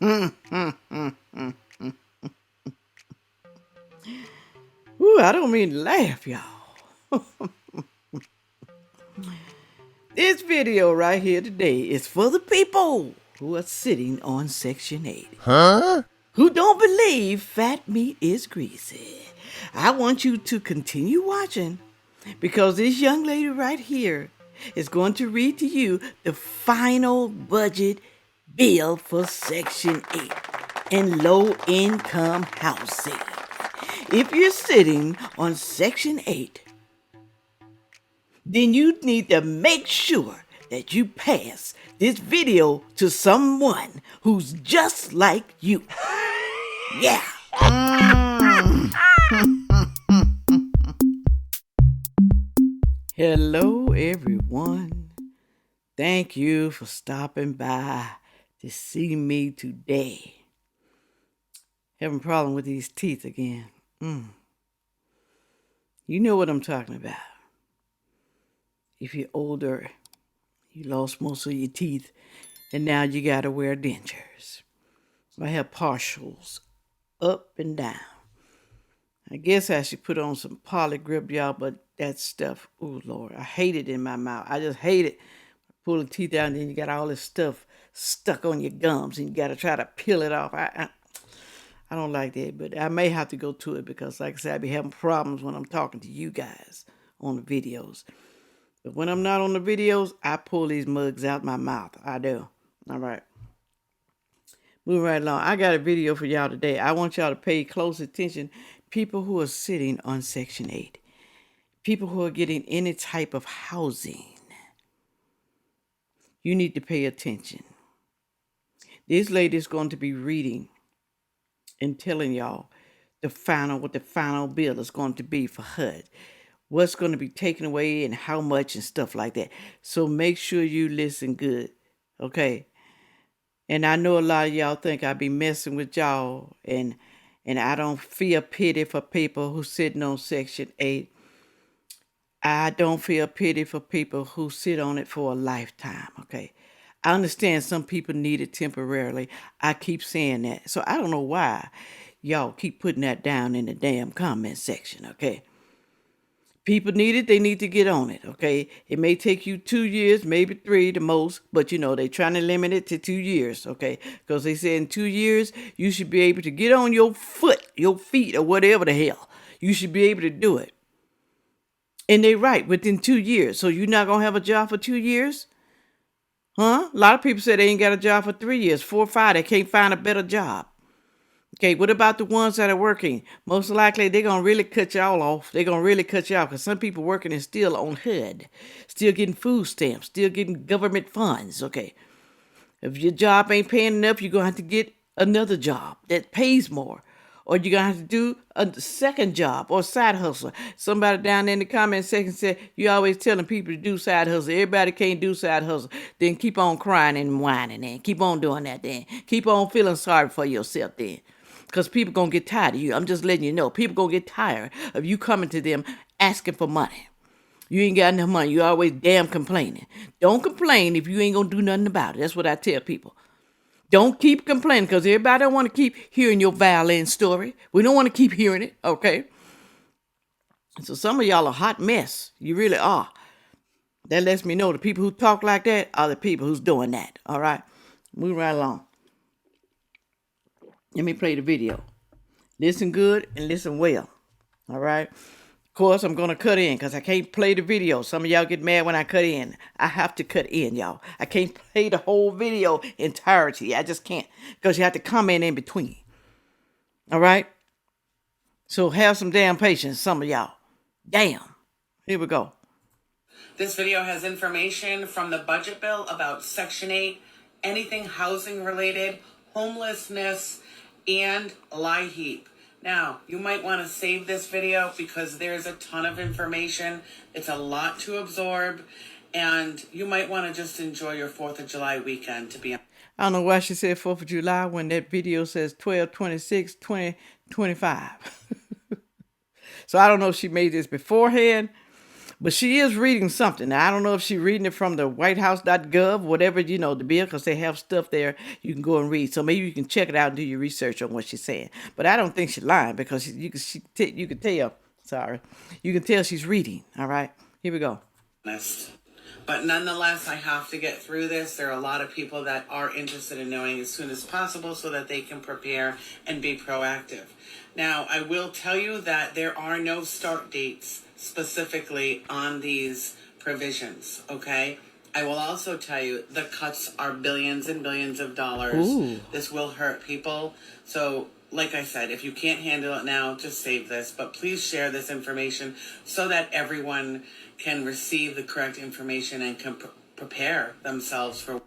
Ooh, I don't mean to laugh, y'all. This video right here today is for the people who are sitting on Section 8. Huh? Who don't believe fat meat is greasy. I want you to continue watching because this young lady right here is going to read to you the final budget bill for Section 8 and low-income housing. If you're sitting on Section 8, then you need to make sure that you pass this video to someone who's just like you. Yeah. Hello, everyone. Thank you for stopping by to see me today. Having a problem with these teeth again. You know what I'm talking about. If you're older, you lost most of your teeth, and now you gotta wear dentures. I have partials up and down. I guess I should put on some polygrip, y'all, but that stuff, oh Lord, I hate it in my mouth. I just hate it. Pull the teeth out and then you got all this stuff stuck on your gums and you got to try to peel it off. I don't like that, but I may have to go to it because, like I said, I be having problems when I'm talking to you guys on the videos. But when I'm not on the videos, I pull these mugs out my mouth. I do. All right. Moving right along. I got a video for y'all today. I want y'all to pay close attention. People who are sitting on Section 8. People who are getting any type of housing. You need to pay attention. This lady is going to be reading and telling y'all what the final bill is going to be for HUD. What's going to be taken away and how much and stuff like that. So make sure you listen good. Okay? And I know a lot of y'all think I be messing with y'all and I don't feel pity for people who sitting on Section 8. I don't feel pity for people who sit on it for a lifetime, okay? I understand some people need it temporarily. I keep saying that. So I don't know why y'all keep putting that down in the damn comment section, okay? People need it, they need to get on it, okay? It may take you 2 years, maybe 3 the most, but you know, they're trying to limit it to 2 years, okay? Because they say in 2 years, you should be able to get on your feet, or whatever the hell. You should be able to do it. And they right, within 2 years. So you're not going to have a job for 2 years? Huh? A lot of people say they ain't got a job for 3 years, 4 or 5. They can't find a better job. Okay, what about the ones that are working? Most likely they're going to really cut y'all off. They're going to really cut you off because some people working is still on HUD, still getting food stamps, still getting government funds. Okay, if your job ain't paying enough, you're going to have to get another job that pays more. Or you're going to have to do a second job or side hustle. Somebody down there in the comment section said, you always telling people to do side hustle. Everybody can't do side hustle. Then keep on crying and whining then. Keep on doing that then. Keep on feeling sorry for yourself then. Because people going to get tired of you. I'm just letting you know. People going to get tired of you coming to them asking for money. You ain't got enough money. You always damn complaining. Don't complain if you ain't going to do nothing about it. That's what I tell people. Don't keep complaining because everybody don't want to keep hearing your violin story. We don't want to keep hearing it, okay? So some of y'all are a hot mess. You really are. That lets me know the people who talk like that are the people who's doing that, all right? Move right along. Let me play the video. Listen good and listen well, all right? Of course, I'm going to cut in because I can't play the video. Some of y'all get mad when I cut in. I have to cut in, y'all. I can't play the whole video entirety. I just can't because you have to comment in between. All right? So have some damn patience, some of y'all. Damn. Here we go. This video has information from the budget bill about Section 8, anything housing related, homelessness, and LIHEAP. Now, you might want to save this video because there's a ton of information. It's a lot to absorb, and you might want to just enjoy your 4th of July weekend, to be honest. I don't know why she said 4th of July when that video says 12/26/2025. So I don't know if she made this beforehand But she is reading something. Now, I don't know if she's reading it from the whitehouse.gov, whatever, the bill, because they have stuff there you can go and read. So maybe you can check it out and do your research on what she's saying. But I don't think she's lying because you can tell, sorry, you can tell she's reading. All right, here we go. But nonetheless, I have to get through this. There are a lot of people that are interested in knowing as soon as possible so that they can prepare and be proactive. Now, I will tell you that there are no start dates specifically on these provisions, okay? I will also tell you the cuts are billions and billions of dollars. Ooh. This will hurt people. So, like I said, if you can't handle it now, just save this. But please share this information so that everyone can receive the correct information and can prepare themselves for.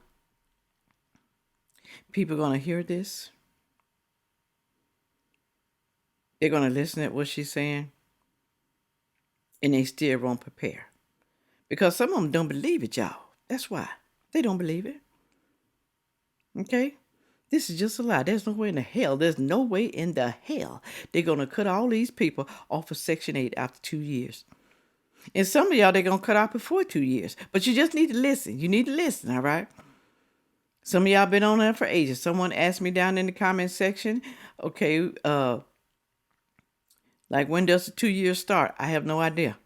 People going to hear this. They're going to listen at what she's saying. And they still won't prepare. Because some of them don't believe it, y'all. That's why. They don't believe it. Okay? This is just a lie. There's no way in the hell. There's no way in the hell they're going to cut all these people off of Section 8 after 2 years. And some of y'all, they're going to cut off before 2 years. But you just need to listen. You need to listen, all right? Some of y'all been on there for ages. Someone asked me down in the comment section, okay, like when does the 2 years start? I have no idea.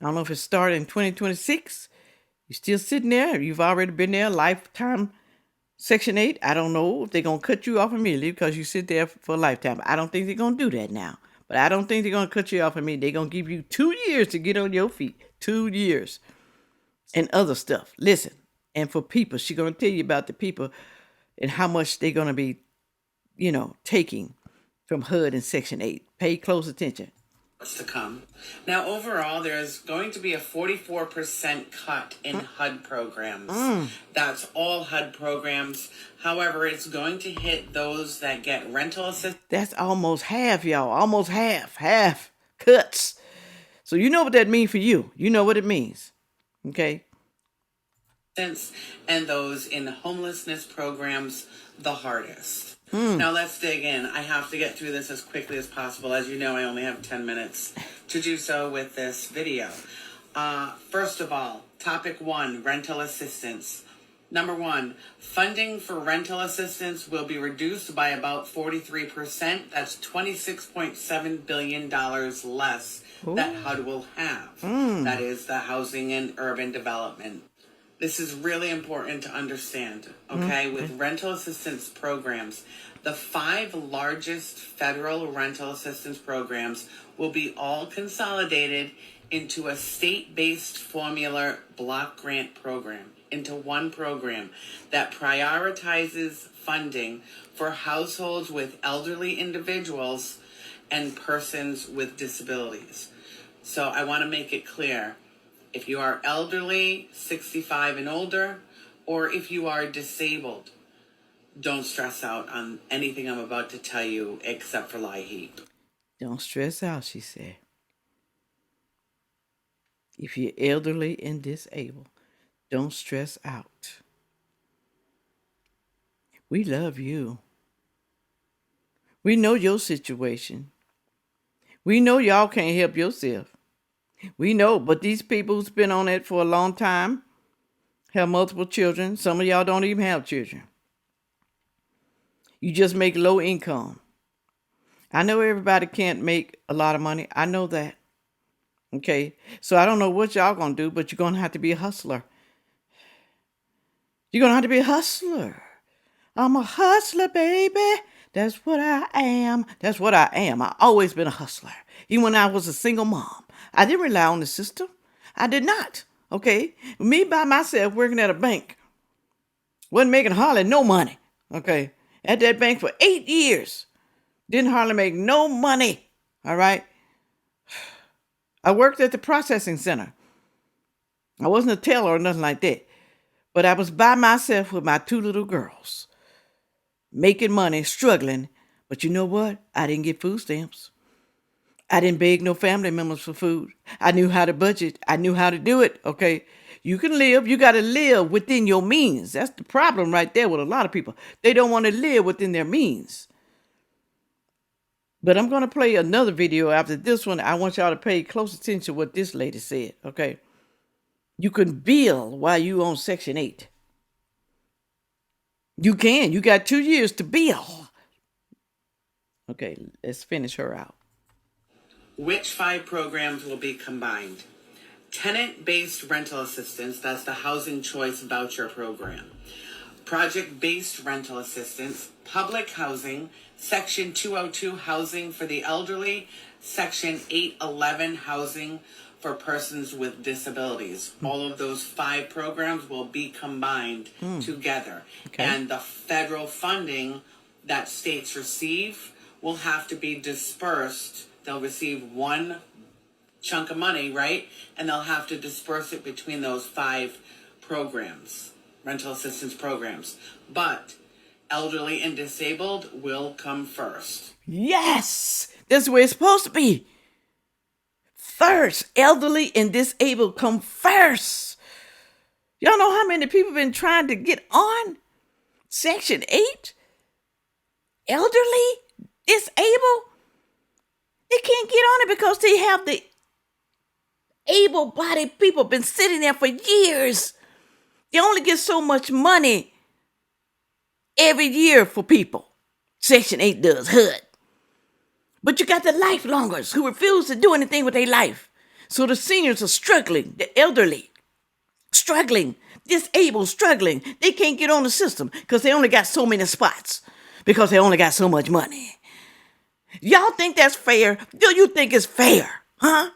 I don't know if it started in 2026. You're still sitting there. You've already been there, lifetime Section 8. I don't know if they're going to cut you off immediately because you sit there for a lifetime. I don't think they're going to do that now. But I don't think they're going to cut you off immediately. They're going to give you 2 years to get on your feet. 2 years. And other stuff. Listen. And for people, she's going to tell you about the people and how much they're going to be, taking from HUD and Section 8. Pay close attention. To come. Now, overall, there's going to be a 44% cut in HUD programs. That's all HUD programs. However, it's going to hit those that get rental assistance. That's almost half, y'all. Almost half. Half cuts. So you know what that means for you. You know what it means. Okay? And those in homelessness programs the hardest. Now let's dig in. I have to get through this as quickly as possible. As you know, I only have 10 minutes to do so with this video. First of all, topic 1, rental assistance. Number 1, funding for rental assistance will be reduced by about 43%. That's $26.7 billion less that HUD will have. That is the Housing and Urban Development. This is really important to understand, okay? With rental assistance programs, the 5 largest federal rental assistance programs will be all consolidated into a state-based formula block grant program, into one program that prioritizes funding for households with elderly individuals and persons with disabilities. So I want to make it clear. If you are elderly, 65 and older, or if you are disabled, don't stress out on anything I'm about to tell you except for lie heap. Don't stress out, she said. If you're elderly and disabled, don't stress out. We love you. We know your situation. We know y'all can't help yourself. We know, but these people who's been on it for a long time have multiple children. Some of y'all don't even have children. You just make low income. I know everybody can't make a lot of money. I know that. Okay? So I don't know what y'all gonna do, but you're gonna have to be a hustler. You're gonna have to be a hustler. I'm a hustler, baby. That's what I am. That's what I am. I always been a hustler. Even when I was a single mom. I didn't rely on the system. I did not. Okay? Me by myself working at a bank. Wasn't making hardly no money. Okay? At that bank for 8 years. Didn't hardly make no money. All right? I worked at the processing center. I wasn't a teller or nothing like that. But I was by myself with my 2 little girls. Making money, struggling. But you know what? I didn't get food stamps. I didn't beg no family members for food. I knew how to budget. I knew how to do it, okay? You can live. You got to live within your means. That's the problem right there with a lot of people. They don't want to live within their means. But I'm going to play another video after this one. I want y'all to pay close attention to what this lady said, okay? You can bill while you on Section 8. You can. You got 2 years to bill. Okay, let's finish her out. Which 5 programs will be combined? Tenant-based rental assistance, that's the Housing Choice Voucher Program. Project-based rental assistance, public housing, Section 202 housing for the elderly, Section 811 housing for persons with disabilities. All of those 5 programs will be combined together. Okay. And the federal funding that states receive will have to be dispersed. They'll receive one chunk of money, right? And they'll have to disperse it between those 5 programs, rental assistance programs. But elderly and disabled will come first. Yes! That's the way it's supposed to be. First, elderly and disabled come first. Y'all know how many people been trying to get on Section 8? Elderly, disabled? They can't get on it because they have the able-bodied people been sitting there for years. They only get so much money every year for people. Section 8 does, HUD. But you got the lifelongers who refuse to do anything with their life. So the seniors are struggling, the elderly struggling, disabled struggling. They can't get on the system because they only got so many spots, because they only got so much money. Y'all think that's fair? Do you think it's fair? Huh?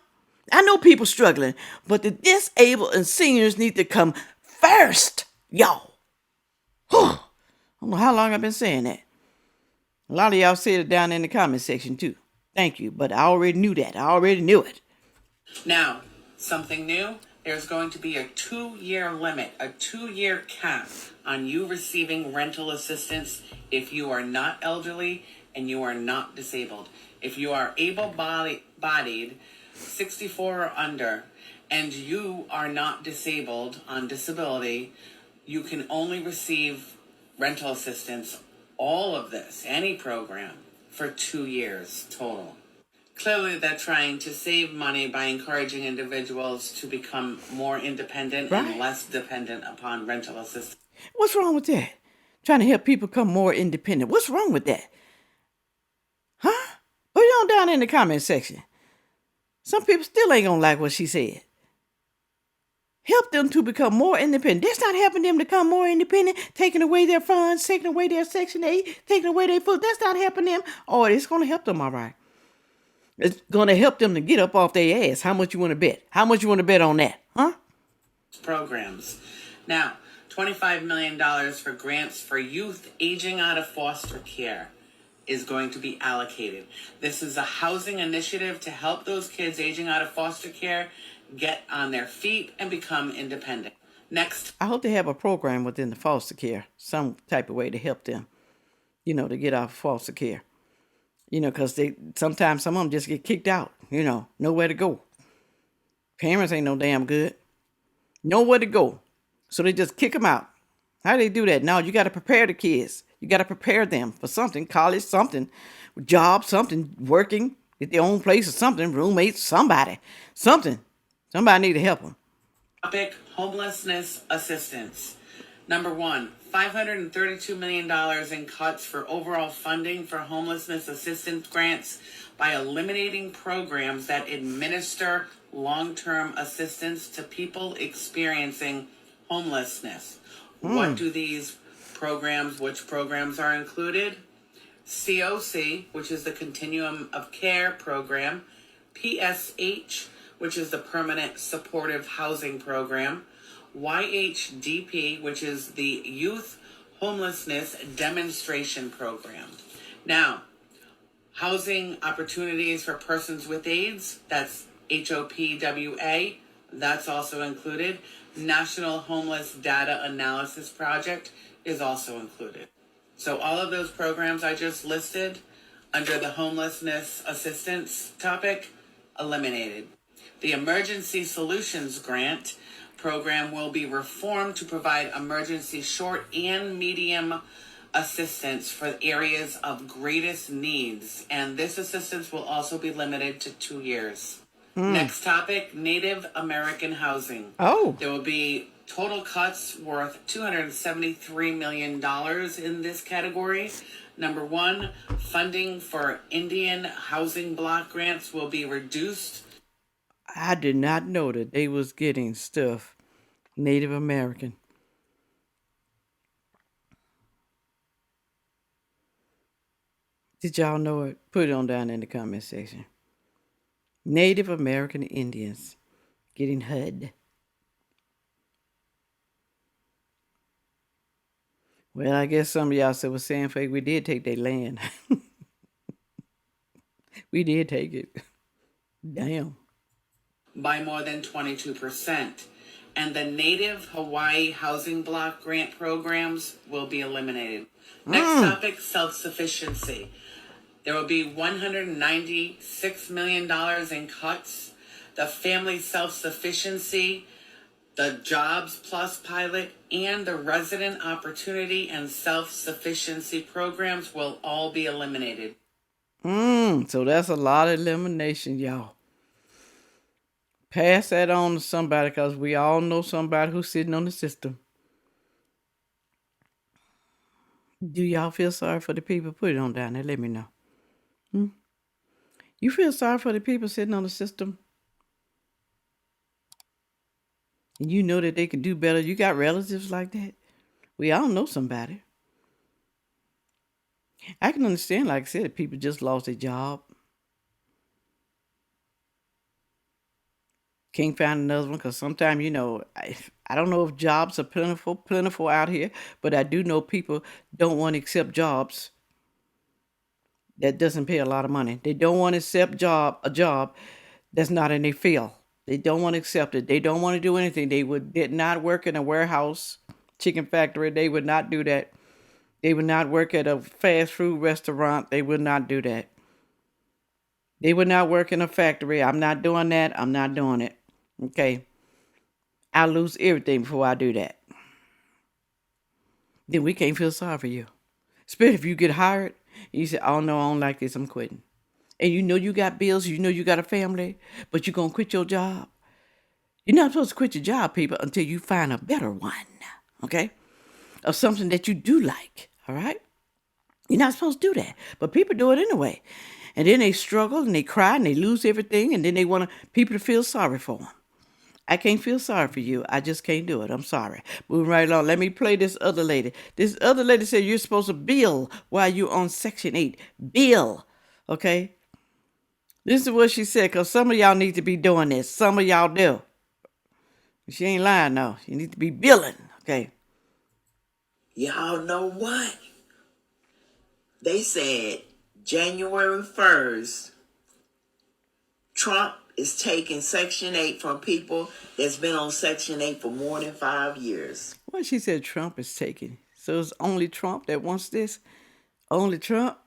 I know people struggling, but the disabled and seniors need to come first, y'all. I don't know how long I've been saying that. A lot of y'all said it down in the comment section too. Thank you, but I already knew that. I already knew it. Now, something new. There's going to be a 2-year limit, a 2-year cap on you receiving rental assistance if you are not elderly and you are not disabled. If you are able-bodied, 64 or under, and you are not disabled on disability, you can only receive rental assistance, all of this, any program, for 2 years total. Clearly, they're trying to save money by encouraging individuals to become more independent and less dependent upon rental assistance. What's wrong with that? Trying to help people become more independent. What's wrong with that? Huh? Put it on down in the comment section. Some people still ain't gonna like what she said. Help them to become more independent. That's not helping them to become more independent, taking away their funds, taking away their Section 8, taking away their food. That's not helping them. Oh, it's going to help them, all right. It's going to help them to get up off their ass. How much you want to bet? How much you want to bet on that? Huh? Programs. Now, $25 million for grants for youth aging out of foster care is going to be allocated. This is a housing initiative to help those kids aging out of foster care get on their feet and become independent. Next. I hope they have a program within the foster care, some type of way to help them, to get off foster care. Because sometimes some of them just get kicked out, nowhere to go. Parents ain't no damn good. Nowhere to go. So they just kick them out. How do they do that? No, you got to prepare the kids. You got to prepare them for something, college, something, job, something, working, get their own place or something, roommates, somebody, something. Somebody need to help them. Topic, homelessness assistance. Number 1, $532 million in cuts for overall funding for homelessness assistance grants by eliminating programs that administer long-term assistance to people experiencing homelessness. What do these programs, which programs are included? COC, which is the Continuum of Care program, PSH, which is the Permanent Supportive Housing Program, YHDP, which is the Youth Homelessness Demonstration Program. Now, housing opportunities for persons with AIDS, that's HOPWA, that's also included. National Homeless Data Analysis Project is also included. So all of those programs I just listed under the homelessness assistance topic, eliminated. The Emergency Solutions Grant program will be reformed to provide emergency short and medium assistance for areas of greatest needs, and this assistance will also be limited to 2 years. Next topic, Native American housing. Oh. There will be total cuts worth $273 million in this category. Number one, funding for Indian housing block grants will be reduced. I did not know that they was getting stuff Native American. Did y'all know it? Put it on down in the comment section. Native American Indians getting HUD. Well, I guess some of y'all said, well, Sandfay, we did take their land. We did take it. Damn. By more than 22%. And the Native Hawaii housing block grant programs will be eliminated. Next topic, self-sufficiency. There will be $196 million in cuts. The family self-sufficiency, the Jobs Plus pilot, and the resident opportunity and self-sufficiency programs will all be eliminated. So that's a lot of elimination, y'all. Pass that on to somebody, because we all know somebody who's sitting on the system. Do y'all feel sorry for the people? Put it on down there. Let me know. You feel sorry for the people sitting on the system? And you know that they can do better. You got relatives like that? We all know somebody. I can understand, like I said, people just lost their job. Can't find another one, because sometimes, I don't know if jobs are plentiful out here, but I do know people don't want to accept jobs that doesn't pay a lot of money. They don't want to accept a job that's not in their field. They don't want to accept it. They don't want to do anything. Did not work in a warehouse, chicken factory. They would not do that. They would not work at a fast food restaurant. They would not do that. They would not work in a factory. I'm not doing that. I'm not doing it. Okay. I'll lose everything before I do that. Then we can't feel sorry for you. Especially if you get hired and you say, oh no, I don't like this, I'm quitting. And you know you got bills, you know you got a family, but you're going to quit your job. You're not supposed to quit your job, people, until you find a better one. Okay? Or something that you do like. All right? You're not supposed to do that. But people do it anyway. And then they struggle and they cry and they lose everything, and then they want people to feel sorry for them. I can't feel sorry for you. I just can't do it. I'm sorry. Moving right along. Let me play this other lady. This other lady said you're supposed to bill while you're on Section 8. Bill. Okay? This is what she said, because some of y'all need to be doing this. Some of y'all do. She ain't lying, no. You need to be billing. Okay? Y'all know what? They said January 1st, Trump is taking Section 8 from people that's been on Section 8 for more than 5 years. Well, she said Trump is taking. So it's only Trump that wants this? Only Trump?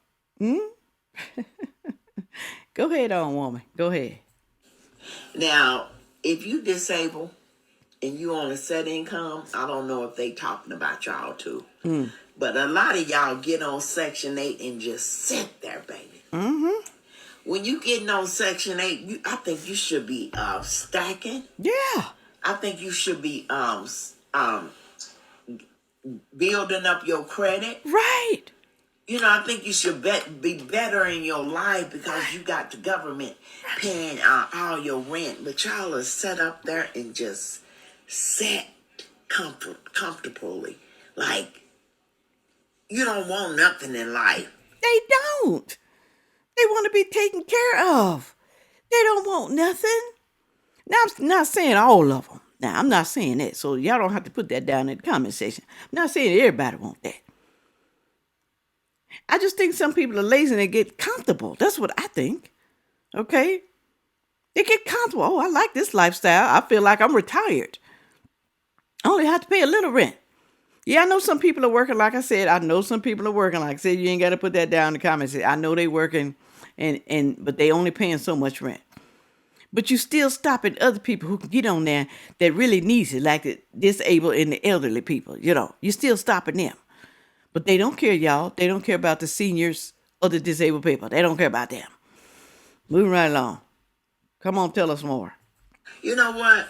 Go ahead on, woman. Go ahead. Now, if you disabled and you on a set income, I don't know if they talking about y'all too. But a lot of y'all get on Section 8 and just sit there, baby. When you getting on Section 8, I think you should be stacking. Yeah. I think you should be building up your credit. Right. I think you should be better in your life, because you got the government paying all your rent. But y'all are set up there and just sit comfortably. Like, you don't want nothing in life. They don't. They want to be taken care of. They don't want nothing. Now, I'm not saying all of them. Now, I'm not saying that. So y'all don't have to put that down in the comment section. I'm not saying everybody want that. I just think some people are lazy and they get comfortable. That's what I think. Okay? They get comfortable. Oh, I like this lifestyle. I feel like I'm retired. I only have to pay a little rent. Yeah, I know some people are working. Like I said, I know some people are working. Like I said, you ain't got to put that down in the comments. I know they working, but they only paying so much rent. But you still stopping other people who can get on there that really needs it, like the disabled and the elderly people. You're still stopping them. But they don't care, y'all. They don't care about the seniors or the disabled people. They don't care about them. Moving right along. Come on, tell us more. You know what?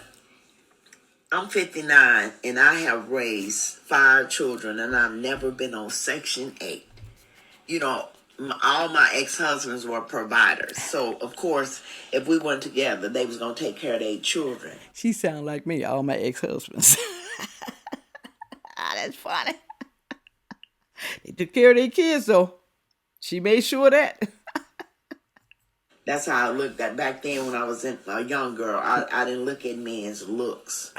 I'm 59 and I have raised 5 children and I've never been on Section 8. You know, all my ex-husbands were providers. So, of course, if we weren't together, they was going to take care of their children. She sound like me, all my ex-husbands. That's funny. They took care of their kids, though. She made sure of that. That's how I looked at back then when I was a young girl. I didn't look at men's looks.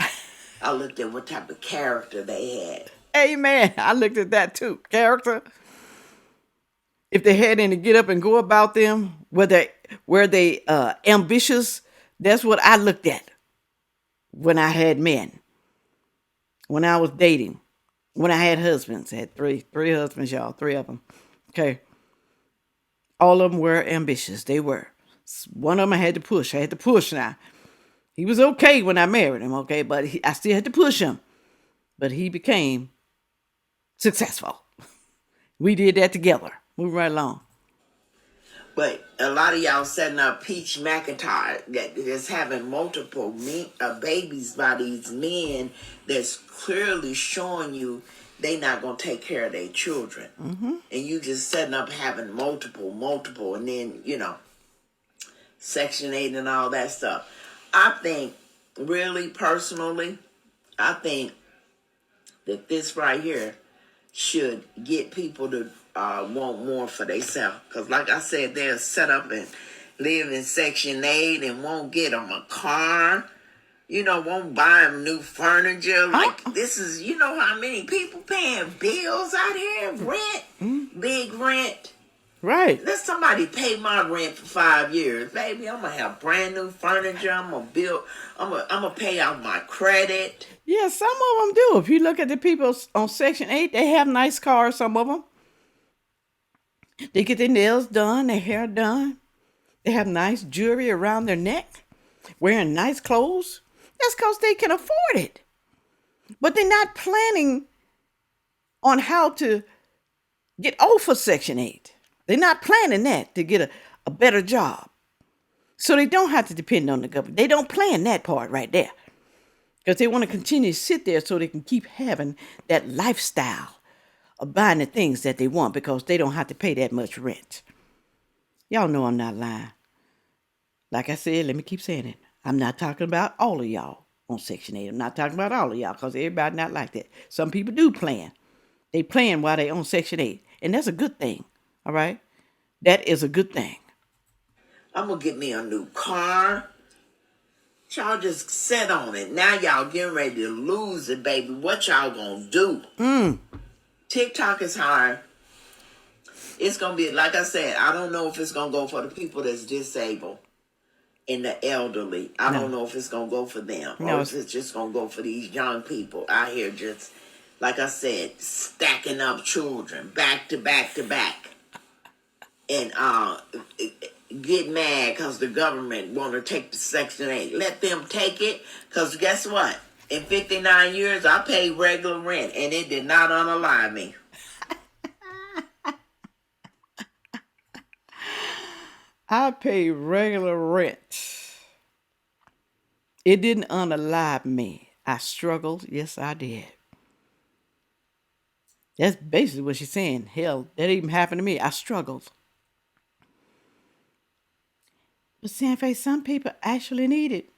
I looked at what type of character they had. Amen. I looked at that too. Character. If they had any get up and go about them, were they ambitious? That's what I looked at when I had men. When I was dating. When I had husbands. I had three husbands, y'all. 3 of them. Okay. All of them were ambitious. They were. One of them I had to push. I had to push now. He was okay when I married him, okay? But I still had to push him. But he became successful. We did that together. Moving right along. But a lot of y'all setting up Peach McIntyre that is having multiple babies by these men that's clearly showing you they not going to take care of their children. Mm-hmm. And you just setting up having multiple, and then, Section 8 and all that stuff. I think, really, personally, I think that this right here should get people to want more for themselves. Because like I said, they'll set up and live in Section 8 and won't get them a car. Won't buy them new furniture. Like, this is, how many people paying bills out here? Rent, big rent. Right. Let somebody pay my rent for 5 years. Baby, I'm going to have brand new furniture. I'm going to pay out my credit. Yeah, some of them do. If you look at the people on Section 8, they have nice cars, some of them. They get their nails done, their hair done. They have nice jewelry around their neck, wearing nice clothes. That's because they can afford it. But they're not planning on how to get off of Section 8. They're not planning that to get a better job. So they don't have to depend on the government. They don't plan that part right there. Because they want to continue to sit there so they can keep having that lifestyle of buying the things that they want because they don't have to pay that much rent. Y'all know I'm not lying. Like I said, let me keep saying it. I'm not talking about all of y'all on Section 8. I'm not talking about all of y'all because everybody not like that. Some people do plan. They plan while they on Section 8. And that's a good thing. All right? That is a good thing. I'm going to get me a new car. Y'all just sit on it. Now y'all getting ready to lose it, baby. What y'all going to do? TikTok is hard. It's going to be, like I said, I don't know if it's going to go for the people that's disabled and the elderly. I don't know if it's going to go for them. Or if it's just going to go for these young people out here just, like I said, stacking up children back to back to back. And get mad because the government want to take the Section 8. Let them take it, because guess what? In 59 years, I paid regular rent, and it did not unalive me. I paid regular rent. It didn't unalive me. I struggled. Yes, I did. That's basically what she's saying. Hell, that even happened to me. I struggled. But Sandfay, some people actually need it.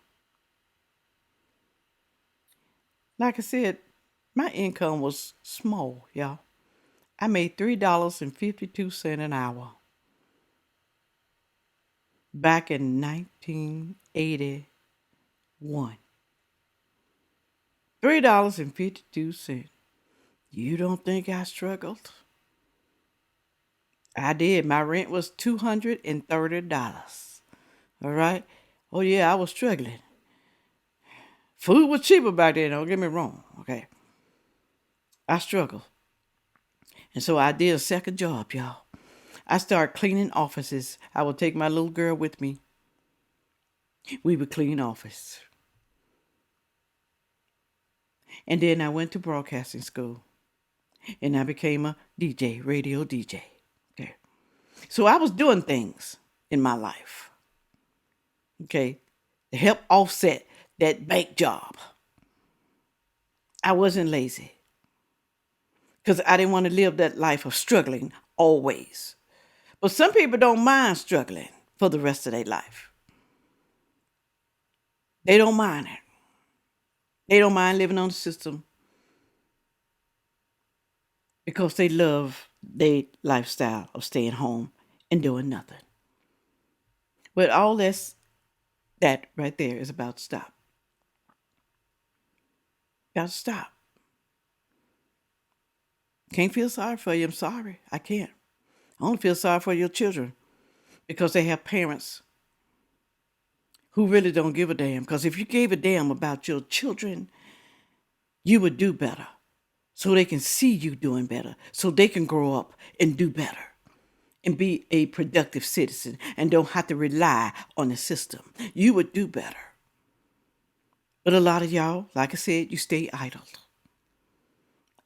Like I said, my income was small, y'all. I made $3.52 an hour back in 1981. $3.52. You don't think I struggled? I did. My rent was $230. All right? Oh, yeah, I was struggling. Food was cheaper back then, don't get me wrong. Okay. I struggled. And so I did a second job, y'all. I started cleaning offices. I would take my little girl with me. We would clean office. And then I went to broadcasting school. and I became a DJ, radio DJ. Okay. So I was doing things in my life, okay, to help offset that bank job. I wasn't lazy because I didn't want to live that life of struggling always. But some people don't mind struggling for the rest of their life. They don't mind it. They don't mind living on the system because they love their lifestyle of staying home and doing nothing. But all that right there is about to stop. Got to stop. Can't feel sorry for you. I'm sorry. I can't. I only feel sorry for your children because they have parents who really don't give a damn. Because if you gave a damn about your children, you would do better so they can see you doing better, so they can grow up and do better and be a productive citizen and don't have to rely on the system. You would do better. But a lot of y'all, like I said, you stay idle.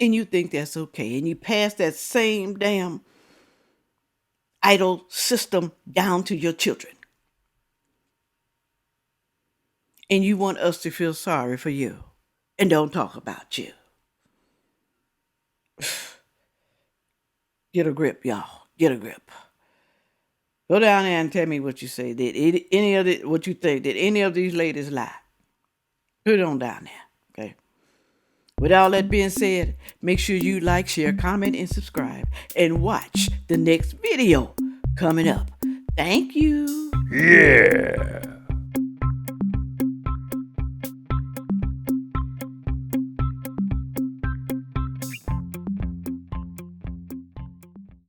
And you think that's okay. And you pass that same damn idle system down to your children. And you want us to feel sorry for you and don't talk about you. Get a grip, y'all. Get a grip. Go down there and tell me what you say. Did any of it, what you think? Did any of these ladies lie? Put it on down there, okay? With all that being said, make sure you like, share, comment, and subscribe. And watch the next video coming up. Thank you.